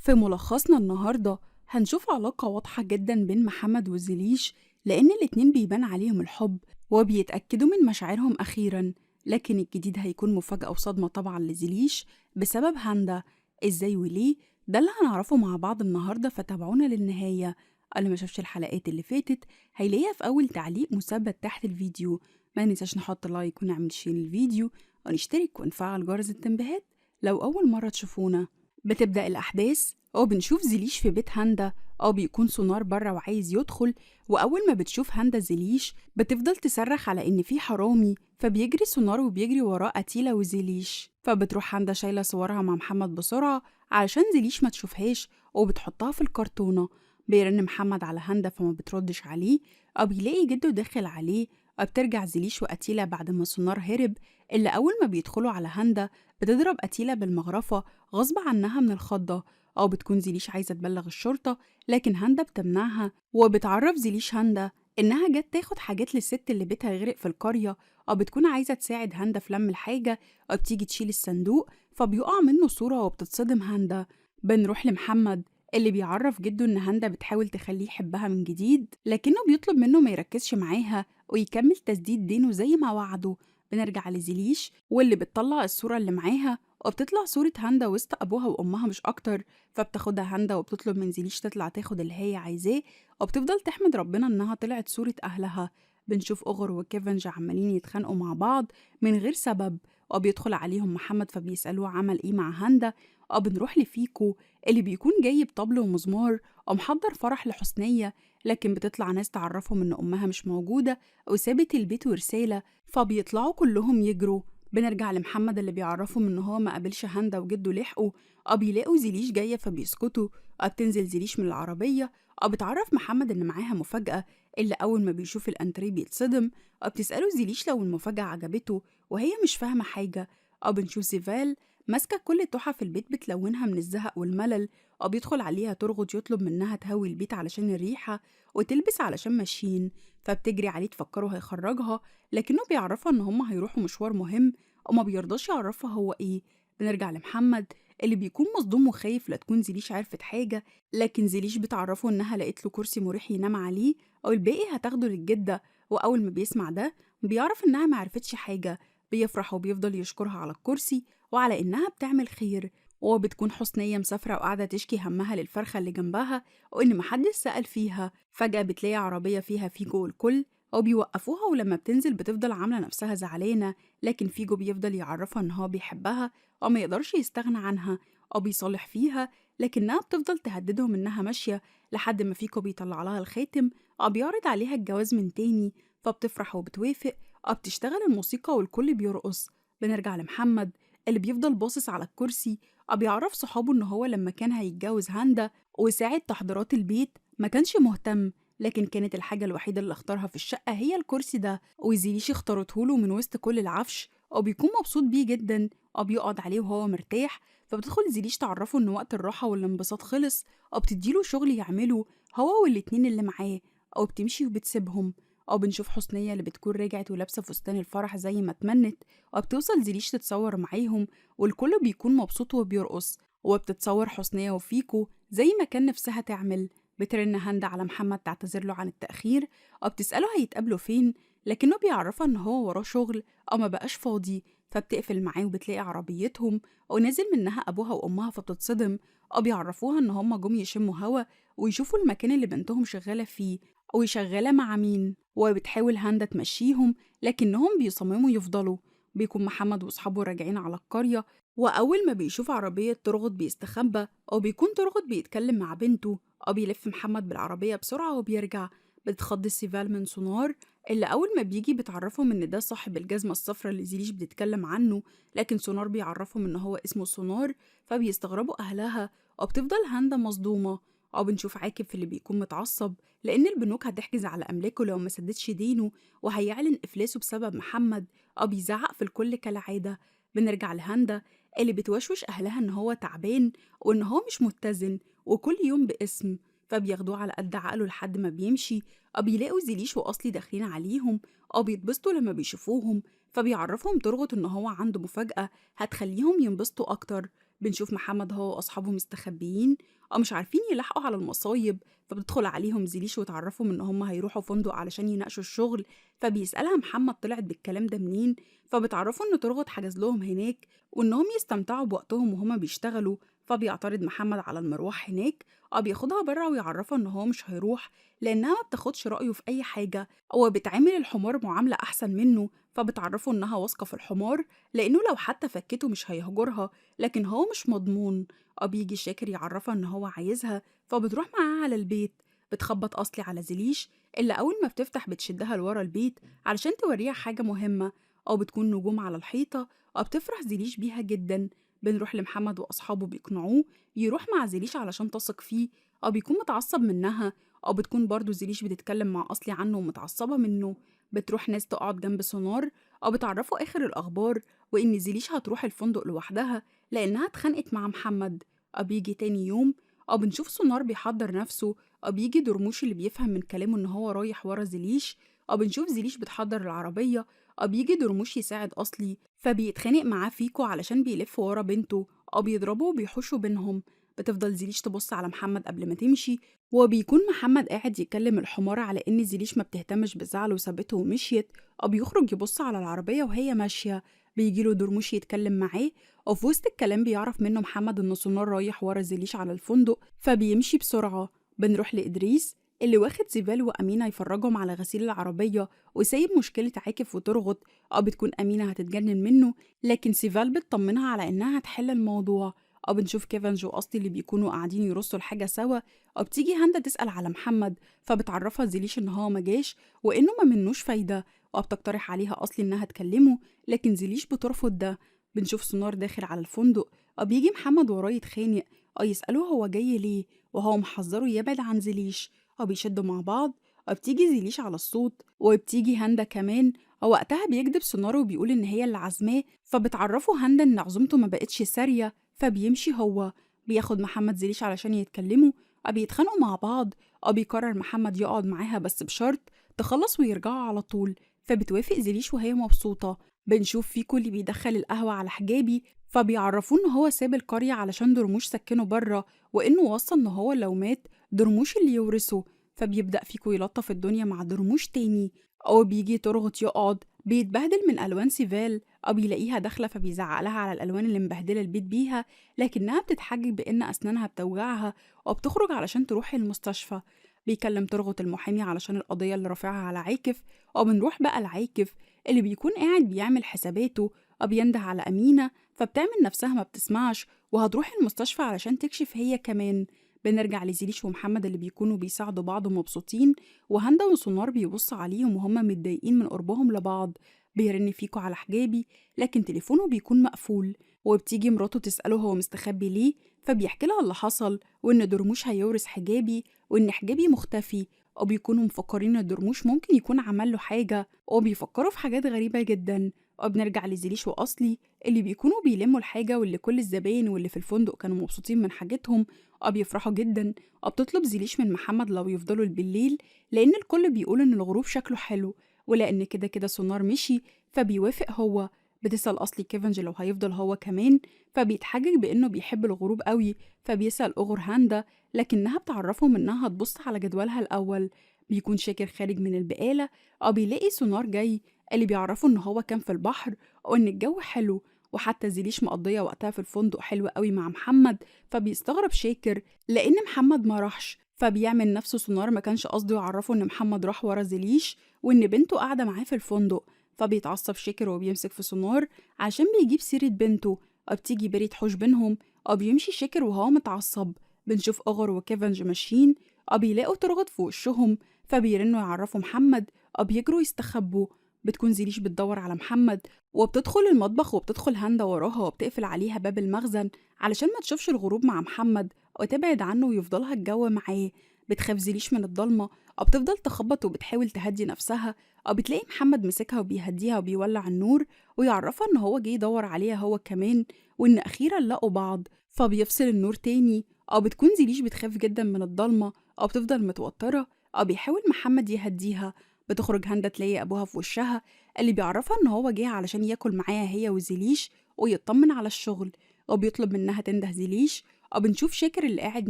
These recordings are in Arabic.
في ملخصنا النهاردة هنشوف علاقة واضحة جدا بين محمد وزليش، لأن الاتنين بيبان عليهم الحب وبيتأكدوا من مشاعرهم أخيرا. لكن الجديد هيكون مفاجأة وصدمة طبعا لزليش بسبب هاندا. ازاي وليه؟ ده اللي هنعرفه مع بعض النهاردة، فتابعونا للنهاية. اللي ما شافش الحلقات اللي فاتت هيلاقيها في أول تعليق مثبت تحت الفيديو. ما ننساش نحط لايك ونعمل شير للفيديو ونشترك ونفعل جرس التنبيهات لو أول مرة تشوفونا. بتبدأ الأحداث بنشوف زليش في بيت هاندا. بيكون سونار بره وعايز يدخل، وأول ما بتشوف هاندا زليش بتفضل تصرخ على إن في حرامي، فبيجري سونار وبيجري وراه أتيلا وزليش. فبتروح هاندا شايلة صورها مع محمد بسرعة علشان زليش ما تشوفهاش، وبتحطها في الكرتونة. بيرن محمد على هاندا فما بتردش عليه، أو بيلاقي جده داخل عليه. بترجع زليش وأتيلا بعد ما سونار هرب. اللي أول ما بيدخلوا على هاندا بتضرب أتيلا بالمغرفة غصب عنها من الخضة. بتكون زيليش عايزة تبلغ الشرطة، لكن هاندا بتمنعها، وبتعرف زيليش هاندا إنها جت تاخد حاجات للست اللي بيتها غرق في القرية. بتكون عايزة تساعد هاندا في لم الحاجة. بتيجي تشيل الصندوق فبيقع منه صورة وبتتصدم هاندا. بنروح لمحمد اللي بيعرف جده إن هاندا بتحاول تخليه يحبها من جديد، لكنه بيطلب منه ما يركزش معاها ويكمل تسديد دينه زي ما وعده. بنرجع لزيليش واللي بتطلع الصورة اللي معاها، وبتطلع صورة هاندا وسط أبوها وأمها مش أكتر. فبتاخدها هاندا وبتطلب من زيليش تطلع تاخد اللي هي عايزاه، وبتفضل تحمد ربنا إنها طلعت صورة أهلها. بنشوف أوغر وكيفنج عمالين يتخانقوا مع بعض من غير سبب، وبيدخل عليهم محمد فبيسألوه عمل إيه مع هاندا. بنروح لفيكو اللي بيكون جايب طبل ومزمار ومحضر فرح لحسنية، لكن بتطلع ناس تعرفهم إن أمها مش موجودة وسابت البيت ورسالة، فبيطلعوا كلهم يجروا. بنرجع لمحمد اللي بيعرفهم ان هو ما قابلش هاندا وجده لحقه. بيلاقوا زيليش جايه فبيسكتوا. بتنزل زيليش من العربيه. بتعرف محمد ان معاها مفاجاه، اللي اول ما بيشوف الانتريه بيتصدم. بتساله زيليش لو المفاجاه عجبته وهي مش فاهمه حاجه. بنشوف سيفال ماسكه كل تحف البيت بتلونها من الزهق والملل. بيدخل عليها ترغد يطلب منها تهوي البيت علشان الريحه وتلبس علشان ماشيين. فبتجري عليه تفكره هيخرجها، لكنه بيعرفها ان هما هيروحوا مشوار مهم وما بيرضاش يعرفها هو ايه. بنرجع لمحمد اللي بيكون مصدوم وخايف لا تكون زيليش عرفت حاجة، لكن زيليش بتعرفه انها لقيت له كرسي مريح ينام عليه او الباقي هتاخده للجدة. واول ما بيسمع ده بيعرف انها ما عرفتش حاجة. بيفرح وبيفضل يشكرها على الكرسي وعلى انها بتعمل خير. وبتكون حسنية مسافرة وقاعدة تشكي همها للفرخة اللي جنبها وإن محدش سأل فيها. فجأة بتلاقي عربية فيها فيجو والكل بيوقفوها، ولما بتنزل بتفضل عاملة نفسها زعلانة، لكن فيجو بيفضل يعرفها إن هو بيحبها وما يقدرش يستغنى عنها. بيصالح فيها، لكنها بتفضل تهددهم إنها ماشية لحد ما فيجو بيطلع لها الخاتم. بيعرض عليها الجواز من تاني، فبتفرح وبتوافق. بتشتغل الموسيقى والكل بيرقص. بنرجع لمحمد اللي بيفضل باصص على الكرسي. بيعرف صحابه إن هو لما كان هيتجوز هاندا وساعد تحضيرات البيت ما كانش مهتم، لكن كانت الحاجة الوحيدة اللي اختارها في الشقة هي الكرسي ده، وزيليش اختارته له من وسط كل العفش. بيكون مبسوط بيه جدا. بيقعد عليه وهو مرتاح. فبتدخل زيليش تعرفه ان وقت الراحة والانبساط خلص. بتديله شغل يعمله هو والاتنين اللي معاه. بتمشي وبتسيبهم. بنشوف حسنية اللي بتكون رجعت ولابسة فستان الفرح زي ما اتمنت. بتوصل زيليش تتصور معاهم، والكل بيكون مبسوط وبيرقص. وبتتصور حسنية وفيكو زي ما كان نفسها تعمل. بترن هند على محمد تعتذر له عن التأخير. بتسأله هيتقابلوا فين، لكنه بيعرفها إن هو وراه شغل أو ما بقاش فاضي. فبتقفل معاه وبتلاقي عربيتهم ونازل منها أبوها وأمها، فبتتصدم. بيعرفوها إن هما جم يشموا هوا ويشوفوا المكان اللي بنتهم شغالة فيه وشغالة مع مين. وبتحاول هاندا تمشيهم، لكنهم بيصمموا يفضلوا. بيكون محمد وأصحابه راجعين على القرية، وأول ما بيشوف عربية ترغد بيستخبى، أو بيكون ترغد بيتكلم مع بنته. بيلف محمد بالعربية بسرعة وبيرجع. بتخض السيفال من سونار اللي أول ما بيجي بتعرفهم إن ده صاحب الجزمة الصفرا اللي زيليش بتتكلم عنه، لكن سونار بيعرفهم إن هو اسمه سونار. فبيستغربوا أهلها. بتفضل هاندا مصدومة. بنشوف عاكف اللي بيكون متعصب لأن البنوك هتحجز على أملاكه لو ما سددش دينه، وهيعلن إفلاسه بسبب محمد. بيزعق في الكل كالعادة. بنرجع لهاندا اللي بتوشوش أهلها إن هو تعبان وإن هو مش متزن وكل يوم باسم. فبياخدوه على قد عقله لحد ما بيمشي. بيلاقوا زيليش وأصلي داخلين عليهم. بيتبسطوا لما بيشوفوهم. فبيعرفهم ترغط إن هو عنده مفاجأة هتخليهم ينبسطوا أكتر. بنشوف محمد هو وأصحابه مستخبيين أو مش عارفين يلاحقوا على المصايب، فبتدخل عليهم زيليش وتعرفهم إن هم هيروحوا فندق علشان يناقشوا الشغل. فبيسألها محمد طلعت بالكلام ده منين، فبتعرفوا إن ترغد حجز لهم هناك وإنهم يستمتعوا بوقتهم وهما بيشتغلوا. فبيعترض محمد على المروح هناك أو بياخدها بره ويعرفها إن هو مش هيروح لأنها ما بتاخدش رأيه في أي حاجة، أو بتعامل الحمار معاملة أحسن منه. فبتعرفه إنها واثقة في الحمار لأنه لو حتى فكته مش هيهجرها، لكن هو مش مضمون. بيجي شاكر يعرفها إن هو عايزها، فبتروح معاه على البيت. بتخبط أصلي على زليش اللي أول ما بتفتح بتشدها لورا البيت علشان توريها حاجة مهمة، أو بتكون نجوم على الحيطة. بتفرح زليش بيها جدا. بنروح لمحمد وأصحابه بيقنعوه يروح مع زليش علشان تثق فيه، أو بيكون متعصب منها، أو بتكون برضو زليش بتتكلم مع أصلي عنه ومتعصبة منه. بتروح ناس تقعد جنب سونار أو بتعرفوا آخر الأخبار، وإن زليش هتروح الفندق لوحدها لأنها اتخانقت مع محمد. بيجي تاني يوم بنشوف سونار بيحضر نفسه. بيجي درموش اللي بيفهم من كلامه إن هو رايح ورا زليش. بنشوف زليش بتحضر العربية. بيجي درموش يساعد أصلي، فبيتخانق معاه فيكو علشان بيلف ورا بنته. بيضربوا وبيحوشوا بينهم. بتفضل زليش تبص على محمد قبل ما تمشي، وبيكون محمد قاعد يكلم الحمار على إن زليش ما بتهتمش بزعله وسابته ومشيت. بيخرج يبص على العربية وهي ماشية. بيجيله درموش يتكلم معاه، وفي وسط الكلام بيعرف منه محمد إن سونار رايح ورا زليش على الفندق، فبيمشي بسرعة. بنروح لإدريس اللي واخد زيفال وأمينة يفرجهم على غسيل العربية وسايب مشكلة عاكف وترغط. بتكون أمينة هتتجنن منه، لكن سيفال بتطمنها على إنها هتحل الموضوع. بنشوف كيفنج وأصلي اللي بيكونوا قاعدين يرصوا الحاجة سوا. بتيجي هاندا تسأل على محمد، فبتعرفها زليش إن هو مجاش وإنه ما منوش فايدة. بتقترح عليها أصلي إنها تكلمه، لكن زليش بترفض ده. بنشوف سونار داخل على الفندق. بيجي محمد وراه يتخانق. يسأله هو جاي ليه، وهو محذره يبعد عن زليش. بيشدوا مع بعض. بتيجي زليش على الصوت، وبتيجي هاندا كمان. وقتها بيكذب سونار وبيقول إن هي اللي عازماه، فبتعرفه هاندا إن عزومته ما بقتش سارية. فبيمشي هو. بياخد محمد زليش علشان يتكلموا. بيتخانقوا مع بعض. بيقرر محمد يقعد معاها بس بشرط تخلص ويرجعوا على طول. فبتوافق زليش وهي مبسوطة. بنشوف فيكو اللي بيدخل القهوة على حجابي، فبيعرفوه إن هو ساب القرية علشان درموش سكنه بره، وإنه وصى إن هو لو مات درموش اللي يورثه. فبيبدأ فيكو يلطف الدنيا مع درموش تاني. أو بيجي ترغط يقعد بيتبهدل من ألوان سيفال. بيلاقيها داخلة فبيزعق لها على الألوان اللي مبهدلة البيت بيها، لكنها بتتحجج بإن أسنانها بتوجعها وبتخرج علشان تروح المستشفى. بيكلم ترغط المحامي علشان القضية اللي رافعها على عاكف. بنروح بقى لعاكف اللي بيكون قاعد بيعمل حساباته. بينده على أمينة، فبتعمل نفسها ما بتسمعش وهتروح المستشفى علشان تكشف هي كمان. بنرجع لزيليش ومحمد اللي بيكونوا بيساعدوا بعض ومبسوطين، وهندا وسونار بيبص عليهم وهم متضايقين من قربهم لبعض. بيرن فيكو على حجابي، لكن تليفونه بيكون مقفول. وبتيجي مراته تسأله هو مستخبي ليه، فبيحكي لها اللي حصل وإن درموش هيورث حجابي وإن حجابي مختفي. وبيكونوا مفكرين إن درموش ممكن يكون عمل له حاجة، وبيفكروا في حاجات غريبة جدا. وبنرجع لزيليش وأصلي اللي بيكونوا بيلموا الحاجة، واللي كل الزباين واللي في الفندق كانوا مبسوطين من حاجتهم. بيفرحوا جدا. بتطلب زيليش من محمد لو يفضلوا بالليل، لأن الكل بيقول إن الغروب شكله حلو، ولأن كده كده سونار مشي فبيوافق هو. بتسأل أصلي كيفنج لو هيفضل هو كمان، فبيتحجج بإنه بيحب الغروب قوي. فبيسأل أغر هاندا، لكنها بتعرفهم إنها هتبص على جدولها الأول. بيكون شاكر خارج من البقالة. بيلاقي سونار جاي اللي بيعرفه إن هو كان في البحر وإن الجو حلو، وحتى زيليش مقضية وقتها في الفندق حلو قوي مع محمد. فبيستغرب شاكر لأن محمد ما راحش، فبيعمل نفسه سونار ما كانش قصده يعرفه إن محمد راح ورا زيليش وإن بنته قاعدة معاه في الفندق. فبيتعصب شاكر وبيمسك في سونار عشان بيجيب سيرة بنته. بتيجي بيري تحوش بينهم. بيمشي شاكر وهو متعصب. بنشوف أغر وكيفنج ماشيين. بيلاقوا ترغط في وشهم، فبيرنوا يعرفوا محمد. بيجروا يستخبوا. بتكون زيليش بتدور على محمد، وبتدخل المطبخ وبتدخل هاندا وراها وبتقفل عليها باب المخزن علشان ما تشوفش الغروب مع محمد وتبعد عنه ويفضلها الجو معاه. بتخاف زيليش من الضلمة. بتفضل تخبط وبتحاول تهدي نفسها. بتلاقي محمد مسكها وبيهديها وبيولع النور ويعرفها ان هو جه يدور عليها هو كمان، وان اخيرا لقوا بعض. فبيفصل النور تاني. بتكون زيليش بتخاف جدا من الضلمة. بتفضل متوترة. بيحاول محمد يهديها. بتخرج هاندا تلاقي ابوها في وشها اللي بيعرفها ان هو جه علشان ياكل معاها هي وزيليش ويطمن على الشغل. وبيطلب منها تنده زيليش. بنشوف شاكر اللي قاعد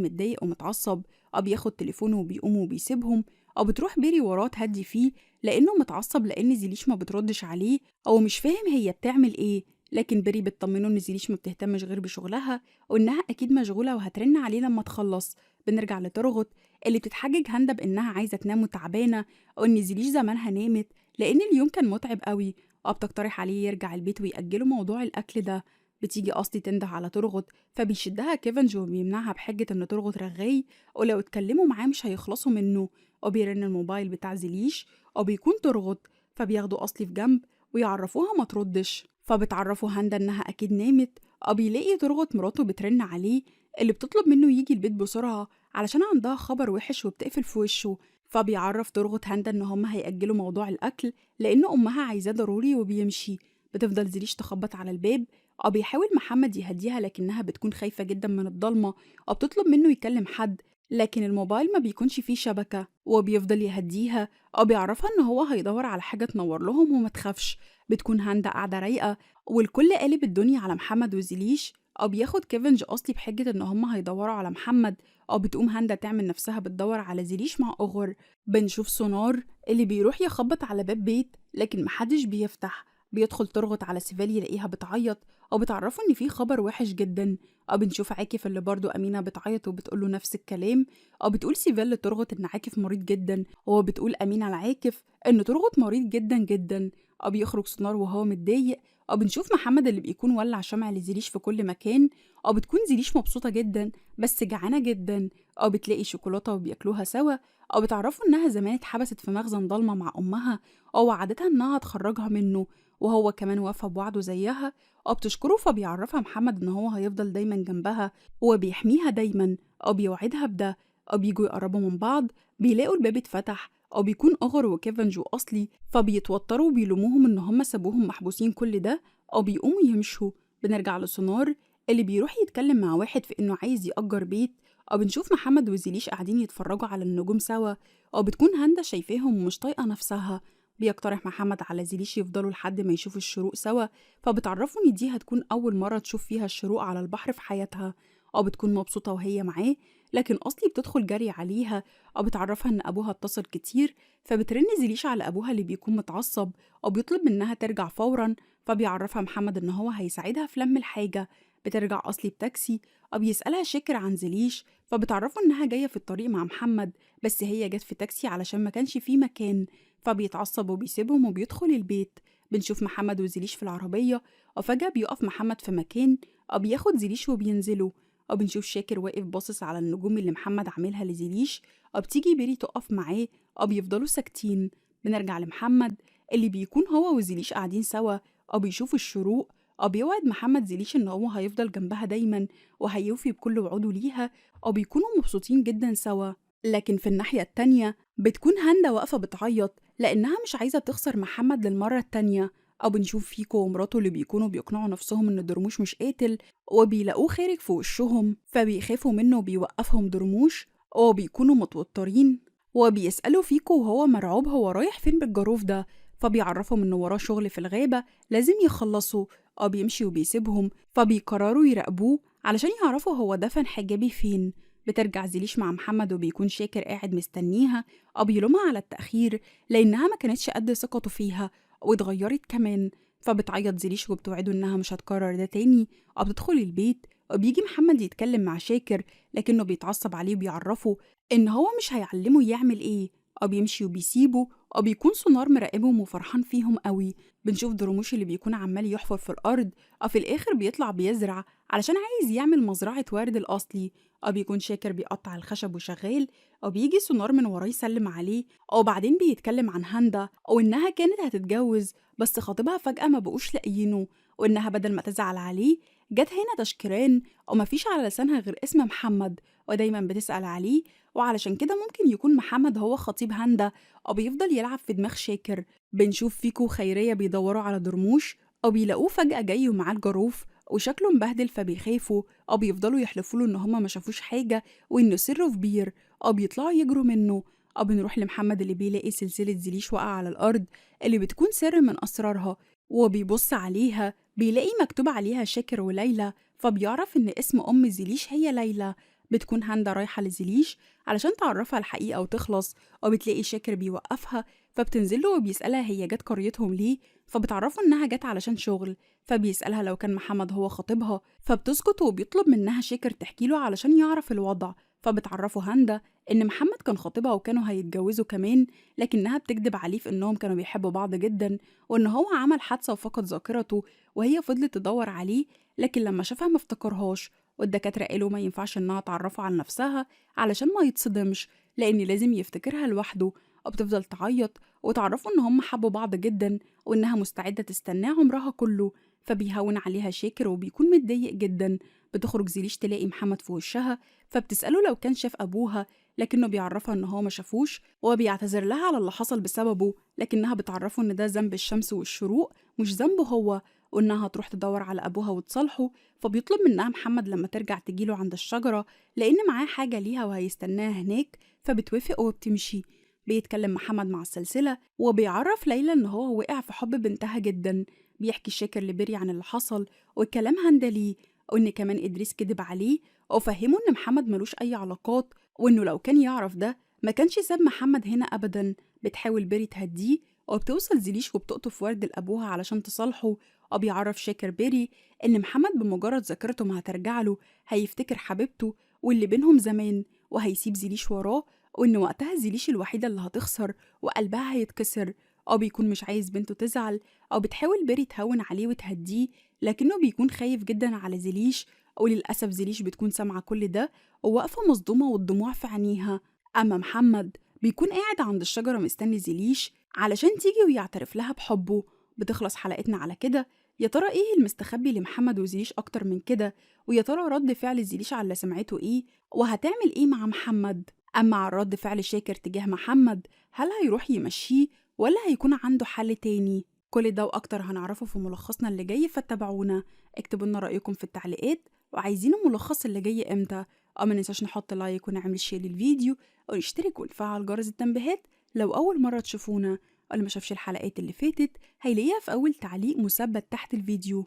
متضايق ومتعصب، بياخد تليفونه وبيقوم وبيسيبهم. بتروح بيري وراه تهدي فيه لأنه متعصب لأن زيليش ما بتردش عليه أو مش فاهم هي بتعمل إيه. لكن بيري بتطمنه إن زيليش ما بتهتمش غير بشغلها وإنها أكيد مشغولة وهترن عليه لما تخلص. بنرجع لترغت اللي بتتحجج هاندا بإنها عايزة تنام وتعبانة، أو إن زيليش زمانها نامت لأن اليوم كان متعب قوي. بتقترح عليه يرجع البيت ويأجلوا موضوع الأكل ده. بتيجي أصلي تنده على ترغت، فبيشدها كيفنج وبيمنعها بحجة إن ترغت رغاي ولو اتكلموا معاه مش هيخلصوا منه. بيرن الموبايل بتاع زيليش بيكون ترغت، فبياخدوا أصلي في جنب ويعرفوها ما تردش. فبتعرفوا هاندا إنها أكيد نامت. بيلاقي ترغت مراته بترن عليه اللي بتطلب منه يجي البيت بسرعة علشان عندها خبر وحش وبتقفل في وشه. فبيعرف ترغت هاندا إن هما هيأجلوا موضوع الأكل لأن أمها عايزاه ضروري وبيمشي. بتفضل زيليش تخبط على الباب. بيحاول محمد يهديها لكنها بتكون خايفة جدا من الضلمة. بتطلب منه يكلم حد لكن الموبايل ما بيكونش فيه شبكة، وبيفضل يهديها. بيعرفها إن هو هيدور على حاجة تنور لهم وما تخافش. بتكون هاندا قاعدة رايقة والكل قالب الدنيا على محمد وزيليش. بياخد كيفنج أصلي بحجة إن هما هيدوروا على محمد. بتقوم هاندا تعمل نفسها بتدور على زيليش مع أغر. بنشوف سونار اللي بيروح يخبط على باب بيت لكن محدش بيفتح. بيدخل ترغط على سيفال يلاقيها بتعيط بتعرفه إن في خبر وحش جدا. بنشوف عاكف اللي برضو أمينة بتعيط وبتقوله نفس الكلام. بتقول سيفال لترغط إن عاكف مريض جدا، بتقول أمينة لعاكف إن ترغط مريض جدا جدا. بيخرج سونار وهو متضايق. بنشوف محمد اللي بيكون ولع شمع لزيليش في كل مكان. بتكون زيليش مبسوطة جدا بس جعانة جدا. بتلاقي شوكولاتة وبياكلوها سوا. بتعرفوا إنها زمان اتحبست في مخزن ضلمة مع أمها وعدتها إنها تخرجها منه، وهو كمان وفى بوعده زيها. بتشكره فبيعرفها محمد إن هو هيفضل دايما جنبها وبيحميها دايما. بيوعدها بده. بيجوا يقربوا من بعض بيلاقوا الباب اتفتح بيكون أغر وكيفنج وأصلي، فبيتوتروا وبيلوموهم إن هم سابوهم محبوسين كل ده بيقوموا يمشوا. بنرجع لسونار اللي بيروح يتكلم مع واحد في إنه عايز يأجر بيت. بنشوف محمد وزيليش قاعدين يتفرجوا على النجوم سوا. بتكون هاندا شايفاهم ومش طايقة نفسها. بيقترح محمد على زيليش يفضلوا لحد ما يشوفوا الشروق سوا. فبتعرفوا إن دي هتكون أول مرة تشوف فيها الشروق على البحر في حياتها. بتكون مبسوطة وهي معاه لكن أصلي بتدخل جري عليها. بتعرفها إن أبوها اتصل كتير. فبترن زيليش على أبوها اللي بيكون متعصب بيطلب منها ترجع فورا. فبيعرفها محمد إن هو هيساعدها في لم الحاجة. بترجع أصلي بتاكسي. بيسألها شاكر عن زيليش فبتعرفوا إنها جاية في الطريق مع محمد بس هي جت في تاكسي علشان ما كانش فيه مكان. فبيتعصب وبيسيبهم وبيدخل البيت. بنشوف محمد وزيليش في العربية وفجأة بيقف محمد في مكان بياخد زيليش وبينزلوا. بنشوف شاكر واقف باصص على النجوم اللي محمد عاملها لزيليش. بتيجي بيري تقف معاه. بيفضلوا ساكتين. بنرجع لمحمد اللي بيكون هو وزيليش قاعدين سوا بيشوفوا الشروق. بيوعد محمد زيليش ان هو هيفضل جنبها دايما وهيوفي بكل وعوده ليها. بيكونوا مبسوطين جدا سوا. لكن في الناحية التانية بتكون هاندا واقفة بتعيط لأنها مش عايزة تخسر محمد للمرة التانية. بنشوف فيكو ومراته اللي بيكونوا بيقنعوا نفسهم إن درموش مش قاتل وبيلاقوه خارج في وشهم فبيخافوا منه وبيوقفهم درموش. بيكونوا متوترين وبيسألوا فيكو وهو مرعوب هو رايح فين بالجاروف ده. فبيعرفهم إنه وراه شغل في الغابة لازم يخلصوا. بيمشي وبيسيبهم فبيقرروا يراقبوه علشان يعرفوا هو دفن حجابي فين. بترجع زيليش مع محمد وبيكون شاكر قاعد مستنيها. بيلومها على التأخير لأنها ما كانتش قد ثقته فيها واتغيرت كمان. فبتعيط زيليش وبتوعده إنها مش هتكرر ده تاني. بتدخل البيت وبيجي محمد يتكلم مع شاكر لكنه بيتعصب عليه وبيعرفه إن هو مش هيعلمه يعمل إيه. بيمشي وبيسيبه. بيكون سونار مراقبهم وفرحان فيهم قوي. بنشوف درموش اللي بيكون عمال يحفر في الأرض في الآخر بيطلع بيزرع علشان عايز يعمل مزرعة ورد الأصلي. بيكون شاكر بيقطع الخشب وشغال. بيجي سونار من وراه يسلم عليه. وبعدين بيتكلم عن هاندا وإنها كانت هتتجوز بس خطيبها فجأة ما بقوش لاقيينه، وإنها بدل ما تزعل عليه جت هنا تشكيران ومفيش على لسانها غير اسم محمد ودايما بتسأل عليه. وعلشان كده ممكن يكون محمد هو خطيب هاندا بيفضل يلعب في دماغ شاكر. بنشوف فيكو وخيرية بيدوروا على درموش بيلاقوه فجأة جاي ومعاه الجاروف وشكله مبهدل فبيخافوا. بيفضلوا يحلفوا له إن هما ما شافوش حاجة وإنه سره في بير. بيطلعوا يجروا منه. بنروح لمحمد اللي بيلاقي سلسلة زيليش واقعة على الأرض اللي بتكون سر من أسرارها وبيبص عليها. بيلاقي مكتوب عليها شاكر وليلى، فبيعرف إن اسم أم زيليش هي ليلى. بتكون هاندا رايحة لزيليش علشان تعرفها الحقيقة وتخلص، وبتلاقي شاكر بيوقفها، فبتنزله وبيسألها هي جت قريتهم ليه، فبتعرفه إنها جت علشان شغل. فبيسألها لو كان محمد هو خطيبها، فبتسكت وبيطلب منها شاكر تحكيله علشان يعرف الوضع. فبتعرفه هاندا إن محمد كان خطيبها وكانوا هيتجوزوا كمان، لكنها بتكذب عليه في إنهم كانوا بيحبوا بعض جدا، وإن هو عمل حادثة وفقد ذاكرته، وهي فضلت تدور عليه لكن لما شافها ما افتكرهاش. والدكاترة قالوا ما ينفعش إنها تعرفه عن نفسها علشان ما يتصدمش، لأن لازم يفتكرها لوحده. وبتفضل تعيط وتعرفه إن هم حبوا بعض جدا، وإنها مستعدة تستناه عمرها كله. فبيهون عليها شاكر وبيكون متضايق جدا. بتخرج زيليش تلاقي محمد في وشها، فبتسأله لو كان شاف أبوها، لكنه بيعرفها إن هو ما شافوش، وبيعتذر لها على اللي حصل بسببه، لكنها بتعرفه إن ده ذنب الشمس والشروق مش ذنبه هو، وإنها هتروح تدور على أبوها وتصالحه. فبيطلب منها محمد لما ترجع تجيله عند الشجرة، لأن معاه حاجة ليها وهيستناها هناك، فبتوافق وبتمشي. بيتكلم محمد مع السلسلة وبيعرف ليلى إن هو وقع في حب بنتها جدا. بيحكي شاكر لبيري عن اللي حصل والكلام هندا ليه، وإن كمان إدريس كدب عليه وفهمه إن محمد ملوش أي علاقات، وإنه لو كان يعرف ده ما كانش ساب محمد هنا أبدا. بتحاول بيري تهديه، وبتوصل زيليش وبتقطف ورد لأبوها علشان تصالحه. وبيعرف شاكر بيري إن محمد بمجرد ذاكرته ما هترجع له هيفتكر حبيبته واللي بينهم زمان، وهيسيب زيليش وراه، وإن وقتها زيليش الوحيدة اللي هتخسر وقلبها هيتكسر. أو بيكون مش عايز بنته تزعل، أو بتحاول بيري تهون عليه وتهديه، لكنه بيكون خايف جدا على زيليش. وللأسف زيليش بتكون سامعة كل ده وواقفة مصدومة والدموع في عينيها. أما محمد بيكون قاعد عند الشجرة مستني زيليش علشان تيجي ويعترف لها بحبه. بتخلص حلقتنا على كده. يا ترى ايه المستخبي لمحمد وزيليش اكتر من كده؟ ويا ترى رد فعل زيليش على اللي سمعته ايه؟ وهتعمل ايه مع محمد؟ اما عن رد فعل شاكر تجاه محمد، هل هيروح يمشيه ولا هيكون عنده حل تاني؟ كل ده واكتر هنعرفه في ملخصنا اللي جاي، فاتبعونا. اكتبوا لنا رايكم في التعليقات، وعايزين الملخص اللي جاي امتى. ما ننساش نحط لايك ونعمل شير للفيديو، ونشترك ونفعل جرس التنبيهات لو اول مره تشوفونا. واللي ما شافش الحلقات اللي فاتت هيلاقيها في أول تعليق مثبت تحت الفيديو.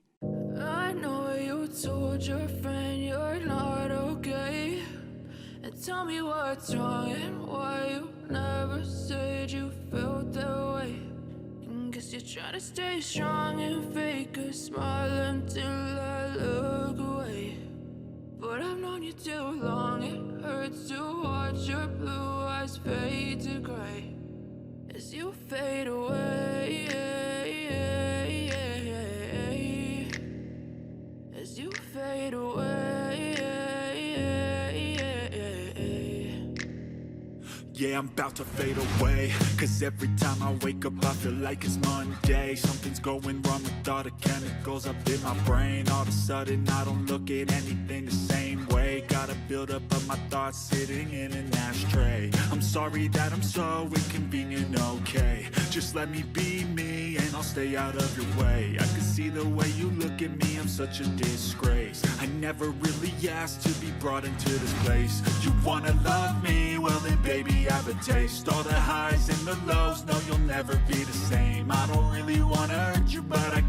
I know you told your friend you're not okay, and tell me what's wrong and why you never said you felt that way. And guess you're trying to stay strong and fake a smile until I look away. But I've known you too long, it hurts to watch your blue eyes fade to gray as you fade away, as you fade away. Yeah, I'm about to fade away, 'cause every time I wake up I feel like it's Monday. Something's going wrong with all the chemicals up in my brain. All of a sudden I don't look at anything the same way. Gotta build up of my thoughts sitting in an ashtray. I'm sorry that I'm so inconvenient, okay? Just let me be me and I'll stay out of your way. I can see the way you look at me, I'm such a disgrace. I never really asked to be brought into this place. You wanna love me? Well then baby, have a taste. All the highs and the lows, no, you'll never be the same. I don't really wanna hurt you, but I